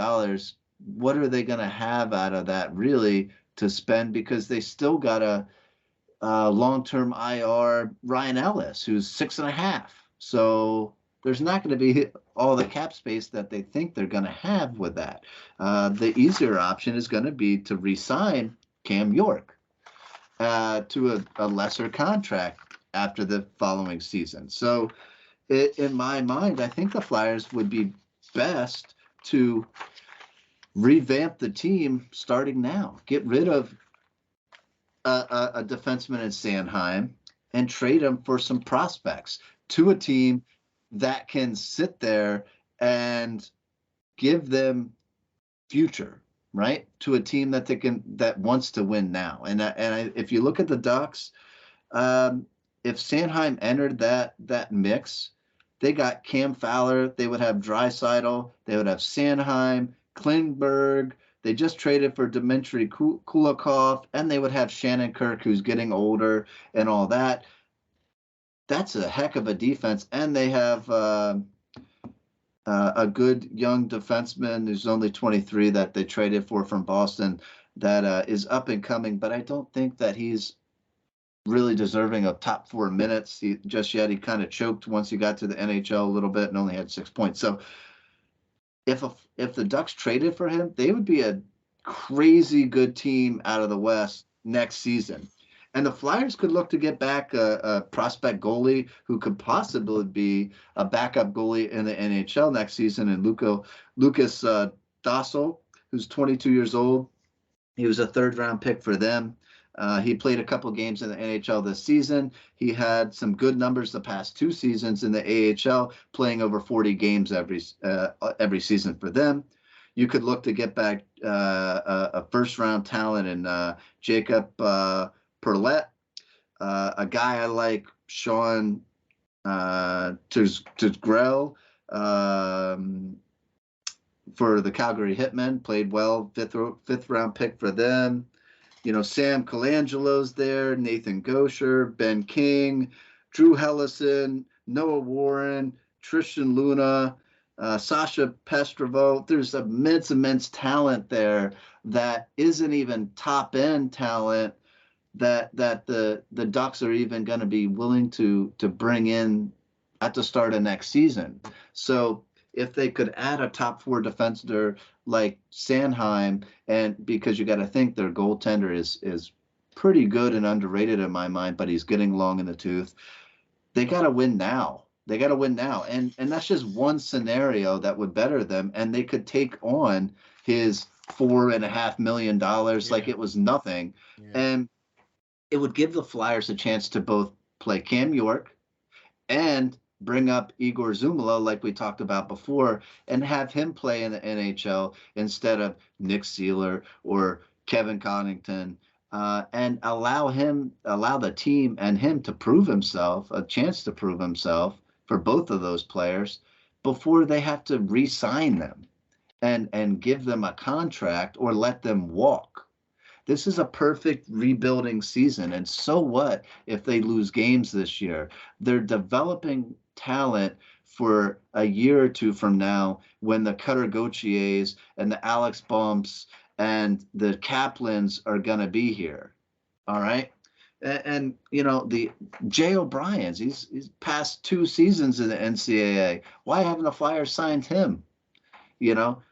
what are they going to have out of that really to spend? Because they still got a long-term IR Ryan Ellis, who's 6.5. So there's not going to be all the cap space that they think they're going to have with that. The easier option is going to be to re-sign Cam York to a lesser contract after the following season. So in my mind, I think the Flyers would be best to revamp the team starting now. Get rid of a defenseman in Sanheim and trade him for some prospects to a team that can sit there and give them future, right? To a team that wants to win now. And if you look at the Ducks, if Sanheim entered that mix, they got Cam Fowler, they would have Draisaitl, they would have Sanheim, Klingberg. They just traded for Dmitry Kulikov, and they would have Shannon Kirk, who's getting older, and all that. That's a heck of a defense, and they have a good young defenseman who's only 23 that they traded for from Boston that is up and coming, but I don't think that he's really deserving of top 4 minutes just yet. He kind of choked once he got to the NHL a little bit and only had 6 points. So if the Ducks traded for him, they would be a crazy good team out of the West next season. And the Flyers could look to get back a prospect goalie who could possibly be a backup goalie in the NHL next season. And Lucas Dassel, who's 22 years old, he was a 3rd-round pick for them. He played a couple games in the NHL this season. He had some good numbers the past 2 seasons in the AHL, playing over 40 games every season for them. You could look to get back a first-round talent in Jacob Perlette, a guy I like, Sean Tuzgrel, for the Calgary Hitmen, played well, fifth-round pick for them. You know, Sam Colangelo's there, Nathan Gosher, Ben King, Drew Hellison, Noah Warren, Tristan Luna, Sasha Pestrovo. There's immense talent there that isn't even top-end talent that the Ducks are even going to be willing to bring in at the start of next season. So if they could add a top 4 defender like Sanheim, and because you got to think their goaltender is pretty good and underrated in my mind, but he's getting long in the tooth. They got to win now. And that's just one scenario that would better them. And they could take on his $4.5 million like it was nothing. Yeah. And it would give the Flyers a chance to both play Cam York and bring up Igor Zumalo, like we talked about before, and have him play in the NHL instead of Nick Seeler or Kevin Connington, and allow the team and him to prove himself, a chance to prove himself for both of those players before they have to re-sign them and give them a contract or let them walk. This is a perfect rebuilding season. And so what if they lose games this year? They're developing talent for a year or 2 from now when the Cutter Gauthiers and the Alex Bumps and the Kaplans are going to be here. All right. And you know, the Jay O'Brien's, he's passed 2 seasons in the NCAA. Why haven't the Flyers signed him? You know,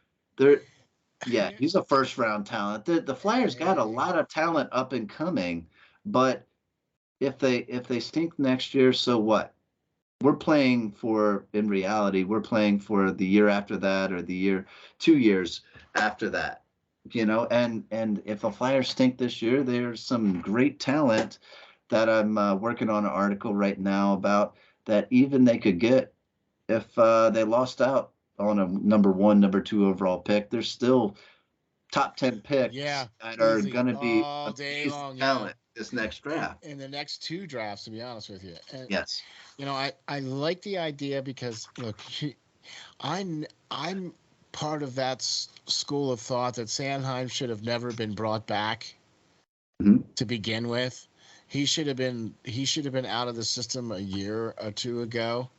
he's a first-round talent. The Flyers got a lot of talent up and coming, but if they stink next year, so what? In reality, we're playing for the year after that or 2 years after that. You know, and if the Flyers stink this year, there's some great talent that I'm working on an article right now about that even they could get if they lost out on a number 1, number 2 overall pick. There's still top 10 picks that are going to be all day long talent this next draft. In the next 2 drafts, to be honest with you. And, yes. You know, I like the idea because, look, I'm part of that school of thought that Sanheim should have never been brought back to begin with. he should have been out of the system a year or two ago.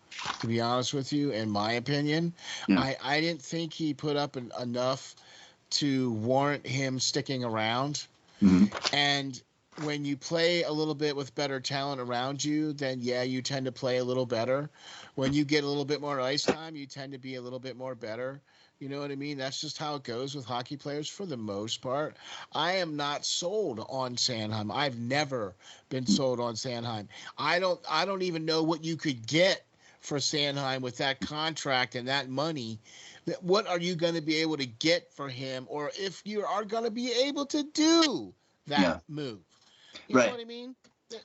To be honest with you, in my opinion, Yeah. I didn't think he put up enough to warrant him sticking around. Hmm. And when you play a little bit with better talent around you, then yeah, you tend to play a little better. When you get a little bit more ice time, you tend to be a little bit more better. You know what I mean? That's just how it goes with hockey players for the most part. I am not sold on Sanheim. I've never been sold on Sanheim. I don't even know what you could get for Sanheim with that contract and that money. What are you going to be able to get for him, or if you are going to be able to do that Yeah. move? You know Right. what I mean?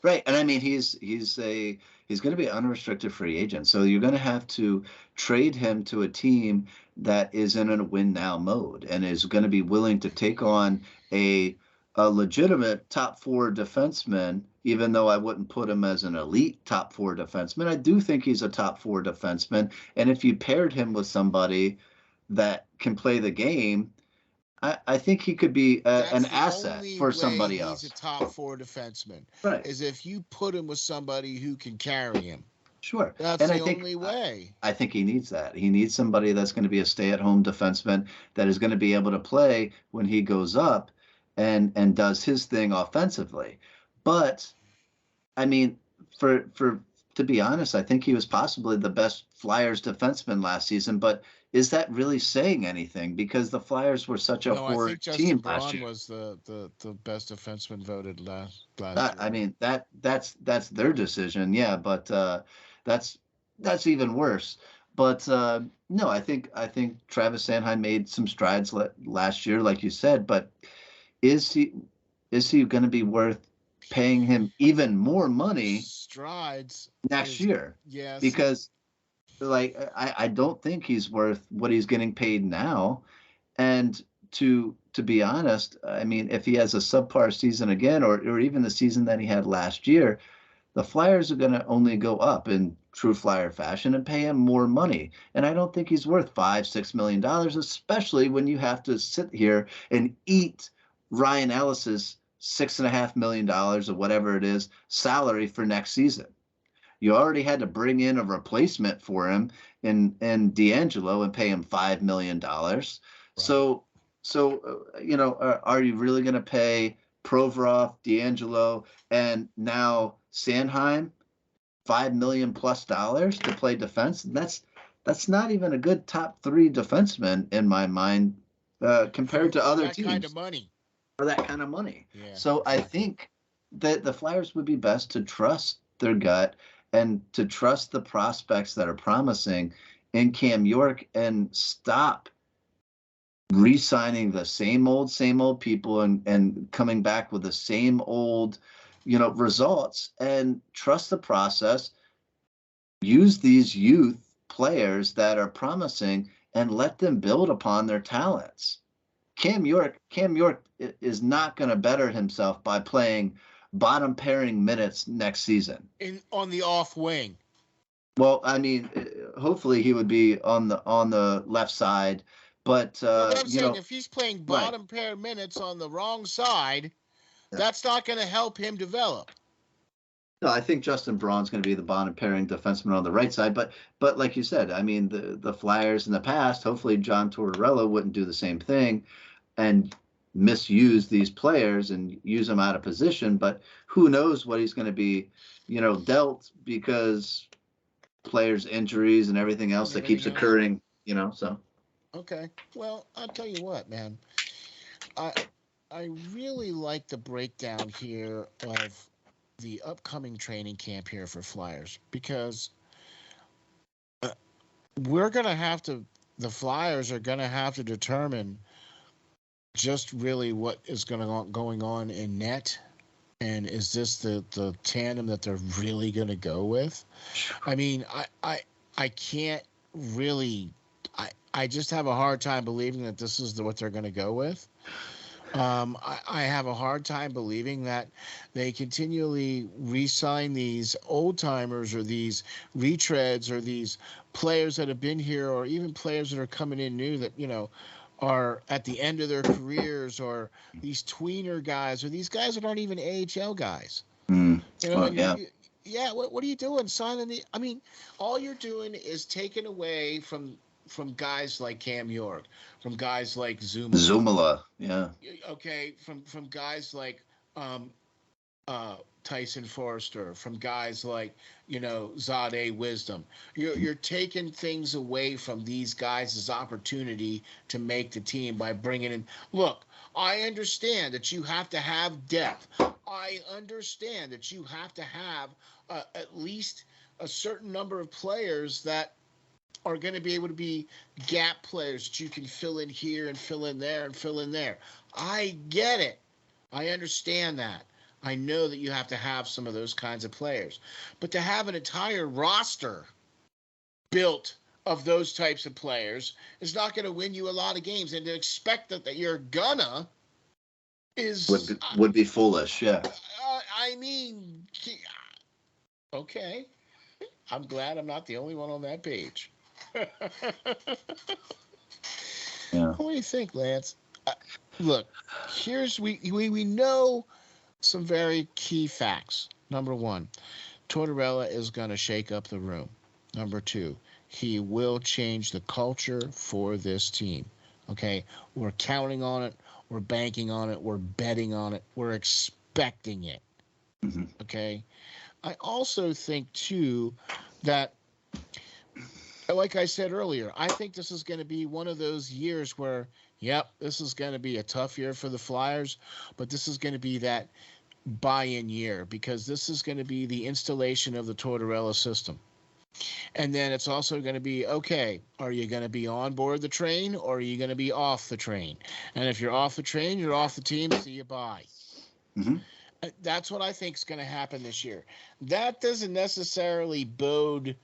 Right. And I mean, he's going to be an unrestricted free agent. So you're going to have to trade him to a team that is in a win now mode and is going to be willing to take on a legitimate top four defenseman, even though I wouldn't put him as an elite top four defenseman. I do think he's a top four defenseman. And if you paired him with somebody that can play the game, I think he could be an That's the asset only for way somebody he's a else. top four defenseman, Right. is if you put him with somebody who can carry him. Sure. That's And the only I, way. I think he needs that. He needs somebody that's going to be a stay-at-home defenseman that is going to be able to play when he goes up and does his thing offensively. But I mean, for to be honest, I think he was possibly the best Flyers defenseman last season, but is that really saying anything? Because the Flyers were such a No, I poor think Justin team last Braun year. was the best defenseman voted last I year. mean that's their decision, yeah, but that's that's even worse. But no, I think Travis Sanheim made some strides last year, like you said. But is he is he going to be worth paying him even more money Strides next is, year? yeah. See, Because like I don't think he's worth what he's getting paid now. And to be honest, I mean, if he has a subpar season again, or even the season that he had last year, the Flyers are going to only go up in true Flyer fashion and pay him more money. And I don't think he's worth $5-6 million, especially when you have to sit here and eat Ryan Ellis's $6.5 million or whatever it is salary for next season. You already had to bring in a replacement for him in D'Angelo and pay him $5 million. right. Are you really going to pay Provorov, D'Angelo, and now Sanheim $5 million plus to play defense? That's not even a good top three defenseman in my mind compared to For other that kind of teams money. for that kind of money. Yeah, So I exactly. think that the Flyers would be best to trust their gut and to trust the prospects that are promising in Cam York and stop re-signing the same old people and coming back with the same old, results, and trust the process. Use these youth players that are promising and let them build upon their talents. Cam York is not going to better himself by playing bottom pairing minutes next season. In on the off wing. Well, I mean, hopefully he would be on the left side, but No, but I'm saying if he's playing right. bottom pair minutes on the wrong side, Yeah. that's not going to help him develop. No, I think Justin Braun's going to be the bottom pairing defenseman on the right side, but like you said, I mean, the Flyers in the past, hopefully John Tortorella wouldn't do the same thing and misuse these players and use them out of position. But who knows what he's going to be, dealt because players' injuries and everything else And that keeps everything else. occurring. So Okay. Well, I'll tell you what, man. I I really like the breakdown here of the upcoming training camp here for Flyers, because uh, we're going to have to the Flyers are going to have to determine just really what is going on in net, and is this the tandem that they're really going to go with? I mean, I can't really. I just have a hard time believing that this is what they're going to go with. I have a hard time believing that they continually re-sign these old timers or these retreads or these players that have been here, or even players that are coming in new that are at the end of their careers, or these tweener guys, or these guys that aren't even AHL guys. Mm. You know, Well, and yeah. yeah, what are you doing? Signing the? I mean, all you're doing is taking away from guys like Cam York, from guys like Zumala, Zumala. Yeah. okay, from guys like um, Tyson Forrester, from guys like Zade Wisdom. You're taking things away from these guys' opportunity to make the team by bringing in. Look, I understand that you have to have depth. I understand that you have to have at least a certain number of players that are going to be able to be gap players that you can fill in here and fill in there and fill in there. I get it. I understand that. I know that you have to have some of those kinds of players. But to have an entire roster built of those types of players is not going to win you a lot of games. And to expect that you're gonna is, Would be foolish. Yeah. I mean, okay. I'm glad I'm not the only one on that page. Yeah. What do you think, Lance? Look, here's we know some very key facts. Number one, Tortorella is going to shake up the room. Number two, he will change the culture for this team. Okay, we're counting on it. We're banking on it. We're betting on it. We're expecting it. Mm-hmm. Okay. I also think too that, like I said earlier, I think this is going to be one of those years where, yep, this is going to be a tough year for the Flyers, but this is going to be that buy-in year because this is going to be the installation of the Tortorella system. And then it's also going to be, okay, are you going to be on board the train or are you going to be off the train? And if you're off the train, you're off the team. See you bye. Mm-hmm. That's what I think is going to happen this year. That doesn't necessarily bode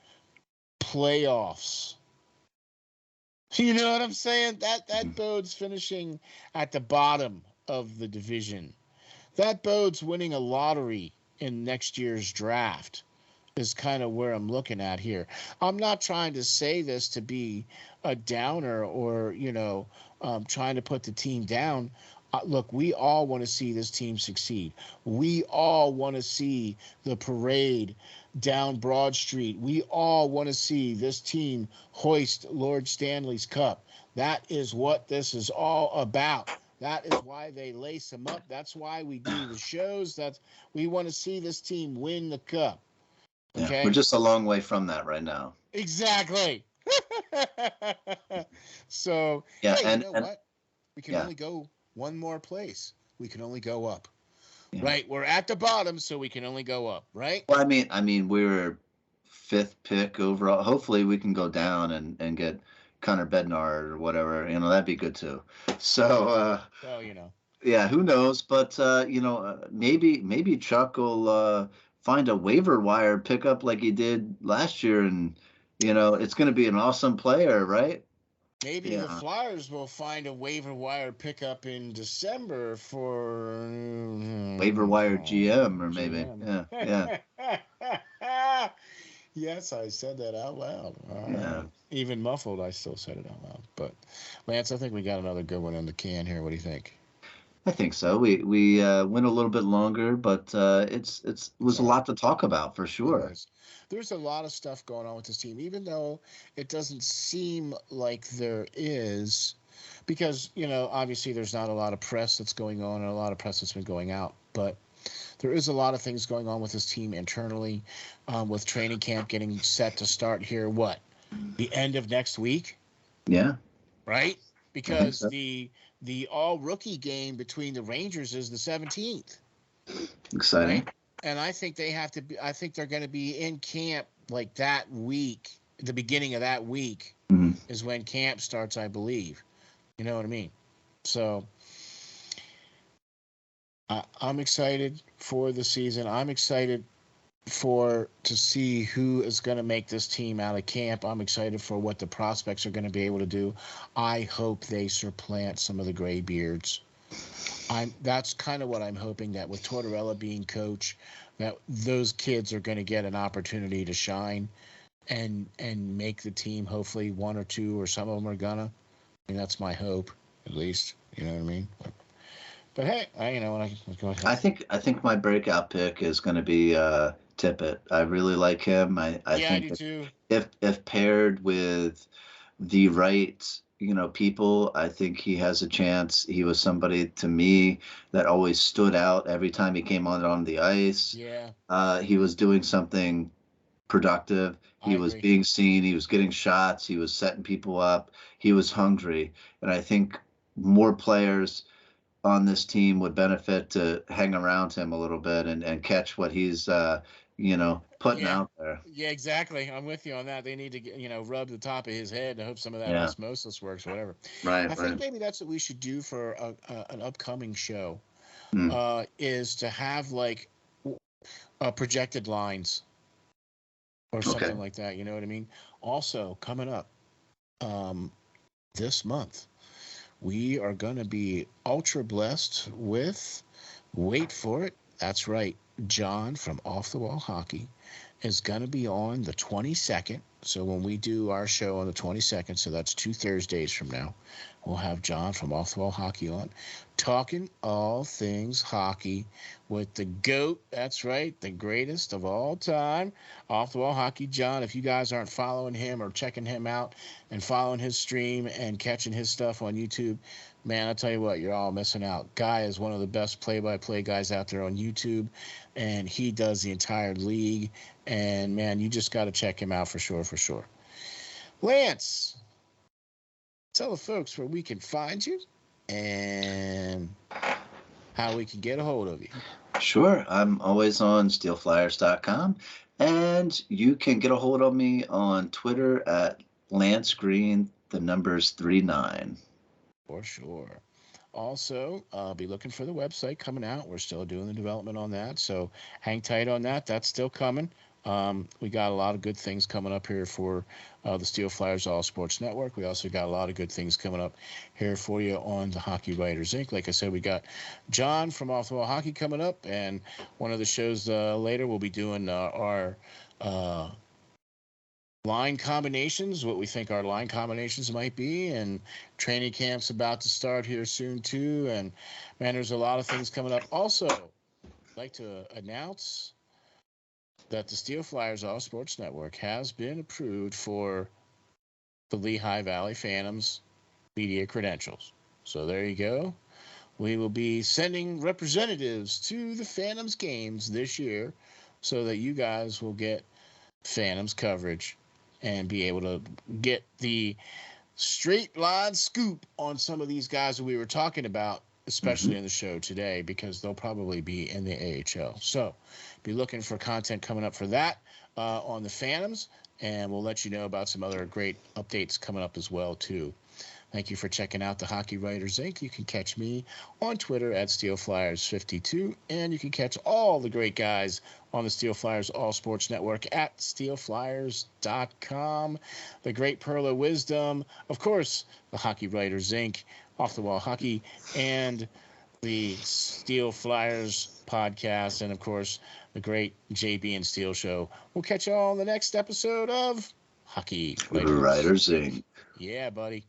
playoffs. You know what I'm saying? That bodes finishing at the bottom of the division. That bodes winning a lottery in next year's draft is kind of where I'm looking at here. I'm not trying to say this to be a downer or, trying to put the team down. Look, we all want to see this team succeed. We all want to see the parade down Broad Street. We all want to see this team hoist Lord Stanley's Cup. That is what this is all about. That is why they lace them up. That's why we do the shows. We want to see this team win the cup. Yeah. We're Okay? just a long way from that right now. Exactly. So, Yeah. hey, you And know what? We can yeah. only go one more place. We can only go up. Yeah. Right? We're at the bottom, so we can only go up, right? Well, I mean, we're fifth pick overall. Hopefully, we can go down and get Connor Bednar or whatever. That'd be good too. So, Well, yeah, who knows? But maybe Chuck will find a waiver wire pickup like he did last year, and it's going to be an awesome player, right? maybe the Yeah, Flyers will find a waiver wire pickup in December for waiver wire GM or maybe. GM. Yeah, yeah, Yes, I said that out loud. All yeah. right. Even muffled, I still said it out loud. But Lance, I think we got another good one in the can here. What do you think? I think so. We went a little bit longer, but it was a All right. lot to talk about for It sure. was. There's a lot of stuff going on with this team, even though it doesn't seem like there is, because, obviously there's not a lot of press that's going on and a lot of press that's been going out. But there is a lot of things going on with this team internally, with training camp getting set to start here. What? The end of next week, Yeah, right? I think Because so. the all rookie game between the Rangers is the 17th, Exciting. right? And I think they have to be. I think they're going to be in camp like that week. The beginning of that week Mhm. is when camp starts, I believe. You know what I mean? So I'm excited for the season. I'm excited to see who is going to make this team out of camp. I'm excited for what the prospects are going to be able to do. I hope they supplant some of the graybeards. That's kind of what I'm hoping, that with Tortorella being coach, that those kids are going to get an opportunity to shine and make the team. Hopefully one or two or some of them are gonna. I mean, that's my hope, at least. You know what I mean? But hey, when I go ahead. I think my breakout pick is going to be Tippett. I really like him. I Yeah, I think do too. if paired with the right, people, I think he has a chance. He was somebody to me that always stood out every time he came on the ice. Yeah, He was doing something productive. I He was agree. being seen. He was getting shots. He was setting people up. He was hungry. And I think more players on this team would benefit to hang around him a little bit and catch what he's, putting Yeah. out there. Yeah, exactly. I'm with you on that. They need to, rub the top of his head and hope some of that Yeah. osmosis works, whatever. I Right. think Right. maybe that's what we should do for an upcoming show. Mm. Is to have like projected lines or Okay. something like that. You know what I mean? Also, coming up um, this month, we are going to be ultra blessed with, wait for it, that's right, John from Off the Wall Hockey is going to be on the 22nd. So when we do our show on the 22nd, so that's 2 Thursdays from now, we'll have John from Off the Wall Hockey on, talking all things hockey with the GOAT. That's right, the greatest of all time, Off the Wall Hockey John. If you guys aren't following him or checking him out and following his stream and catching his stuff on YouTube, man, I tell you what, you're all missing out. Guy is one of the best play-by-play guys out there on YouTube, and he does the entire league. And man, you just got to check him out for sure, for sure. Lance, tell the folks where we can find you and how we can get a hold of you. Sure. I'm always on SteelFlyers.com, and you can get a hold of me on Twitter at Lance Green, the numbers 39. For sure. Also, be looking for the website coming out. We're still doing the development on that, so hang tight on that. That's still coming. We got a lot of good things coming up here for the Steel Flyers All Sports Network. We also got a lot of good things coming up here for you on the Hockey Writers Inc. Like I said, we got John from Off the Wall Hockey coming up, and one of the shows later we'll be doing our uh, line combinations, what we think our line combinations might be, and training camp's about to start here soon too. And man, there's a lot of things coming up. Also, I'd like to announce that the Steel Flyers All Sports Network has been approved for the Lehigh Valley Phantoms media credentials. So there you go. We will be sending representatives to the Phantoms games this year so that you guys will get Phantoms coverage and be able to get the straight line scoop on some of these guys that we were talking about, Mm-hmm. especially in the show today, because they'll probably be in the AHL. So be looking for content coming up for that on the Phantoms, and we'll let you know about some other great updates coming up as well too. Thank you for checking out the Hockey Writers Inc. You can catch me on Twitter at SteelFlyers52, and you can catch all the great guys on the Steel Flyers All Sports Network at SteelFlyers.com. The great Pearl of Wisdom, of course, the Hockey Writers Inc., Off the Wall Hockey, and the Steel Flyers podcast, and of course, the great JB and Steel Show. We'll catch you all on the next episode of Hockey Writers. Writers Inc. Yeah, buddy.